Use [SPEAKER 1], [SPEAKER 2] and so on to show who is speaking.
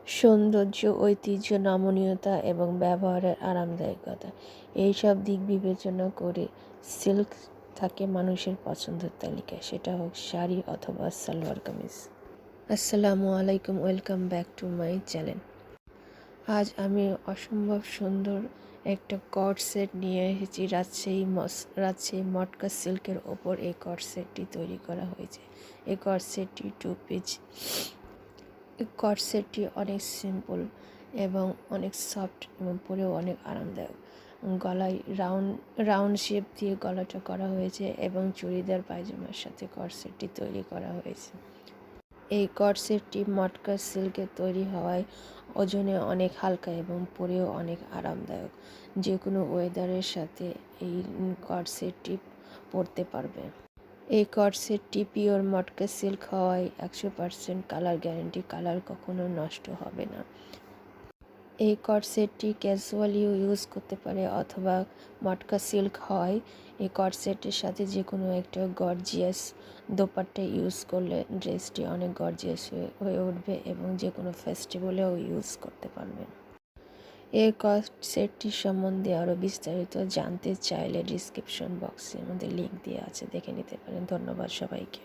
[SPEAKER 1] সৌন্দর্য, ঐতিহ্য, নমনীয়তা এবং ব্যবহারের আরামদায়কতা এইসব দিক বিবেচনা করে সিল্ক থাকে মানুষের পছন্দের তালিকায়, সেটা হোক শাড়ি অথবা সালোয়ার কামিজ। আসসালামু আলাইকুম, welcome back to my channel. আজ আমি অসম্ভব সুন্দর একটা কট সেট নিয়ে এসেছি। রাজশাহী মটকা সিল্কের ওপর এই কট সেটটি তৈরি করা হয়েছে। এই কট সেটটি 2 পিস। কট সেটটি অনেক সিম্পল এবং অনেক সফট এবং পরেও অনেক আরামদায়ক। গলায় রাউন্ড শেপ দিয়ে গলাটা করা হয়েছে এবং চুড়িদার পায়জামার সাথে কট সেটটি তৈরি করা হয়েছে। এই কট সেটটি মটকা সিল্কের তৈরি হওয়ায় ওজনে অনেক হালকা এবং পরেও অনেক আরামদায়ক। যে কোনো ওয়েদারের সাথে এই কট সেটটি পরতে পারবে। এই কট সেটটি পিওর মটকা সিল্ক হওয়ায় 100% কালার গ্যারান্টি, কালার কখনো নষ্ট হবে না। এই কট সেটটি ক্যাজুয়ালিও ইউজ করতে পারে অথবা মটকা সিল্ক হয় এই কট সেটের সাথে যে কোনো একটা গর্জিয়াস দোপাট্টা ইউজ করলে ড্রেসটি অনেক গর্জিয়াস হয়ে উঠবে এবং যে কোনো ফেস্টিভ্যালেও ইউজ করতে পারবেন। এই কট সেটটি সম্বন্ধে আরও বিস্তারিত জানতে চাইলে ডিসক্রিপশন বক্সে আমাদের লিঙ্ক দেওয়া আছে, দেখে নিতে পারেন। ধন্যবাদ সবাইকে।